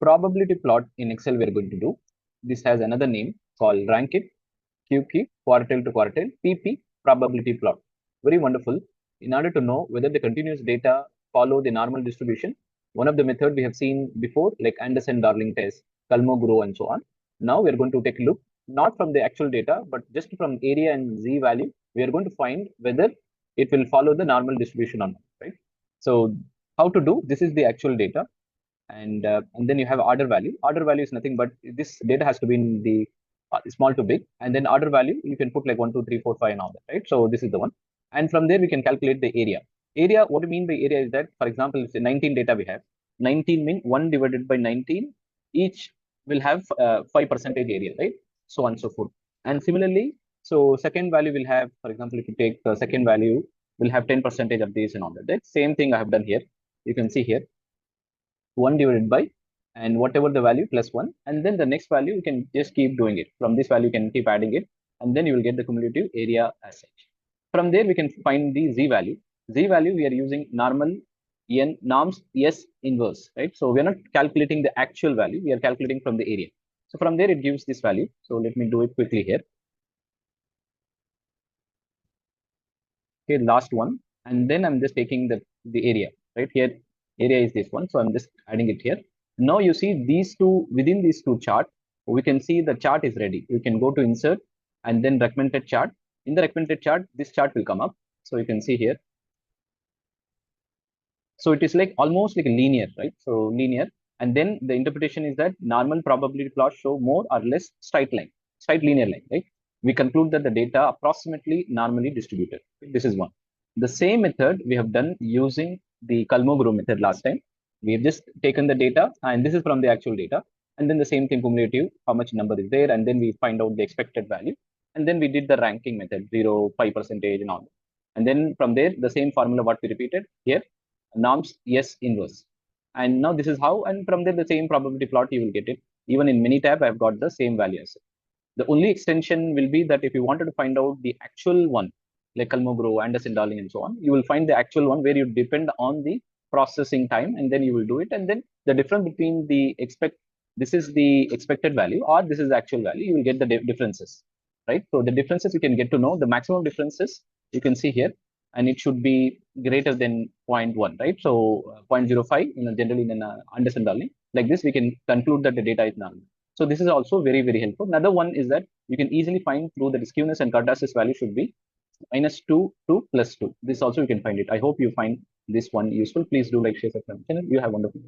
probability plot in Excel we are going to do. This has another name called Rankit, QQ, quartile to quartile, PP, probability plot. Very wonderful. In order to know whether the continuous data follow the normal distribution, one of the method we have seen before, like Anderson-Darling test, Kolmogorov, and so on. Now we are going to take a look, not from the actual data, but just from area and z value, we are going to find whether it will follow the normal distribution or not, right? So how to do, this is the actual data. And then you have order value. Order value is nothing but this data has to be in the small to big, and then order value you can put like 1, 2, 3, 4, 5 and all that, right? So this is the one, and from there we can calculate the area. Area, what we mean by area is that, for example, it's 19 data we have. 19 mean 1 divided by 19. Each will have 5% area, right? So on and so forth. And similarly, so second value will have, for example, if you take the second value, will have 10% of this and all that. That same thing I have done here. You can see here 1 divided by and whatever the value plus 1, and then the next value you can just keep doing it. From this value you can keep adding it, and then you will get the cumulative area as such. From there we can find the z value. Z value we are using normal n norms s inverse, right? So we are not calculating the actual value, we are calculating from the area. So from there it gives this value. So let me do it quickly here. Okay, last one, and then I'm just taking the area, right? Here area is this one, so I'm just adding it here. Now you see these two, within these two chart, we can see the chart is ready. You can go to insert and then recommended chart. In the recommended chart, this chart will come up. So you can see here. So it is like almost like a linear, right? So linear, and then the interpretation is that normal probability plots show more or less straight line, straight linear line, right? We conclude that the data approximately normally distributed. This is one. The same method we have done using the Kolmogorov method last time. We have just taken the data, and this is from the actual data, and then the same thing cumulative, how much number is there, and then we find out the expected value, and then we did the ranking method, 0, 5% and all. And then from there, the same formula what we repeated here, norms S inverse. And now this is how, and from there the same probability plot you will get it. Even in Minitab, I've got the same values. The only extension will be that if you wanted to find out the actual one, like Kolmogorov, Anderson-Darling, and so on, you will find the actual one where you depend on the processing time, and then you will do it. And then the difference between the this is the expected value or this is the actual value, you will get the differences, right? So the differences you can get to know, the maximum differences you can see here, and it should be greater than 0.1, right? So 0.05 generally in an Anderson-Darling. Like this, we can conclude that the data is null. So this is also very, very helpful. Another one is that you can easily find through the skewness and kurtosis value should be -2 to +2. This also you can find it. I hope you find this one useful. Please do like, share, subscribe channel. You have wonderful.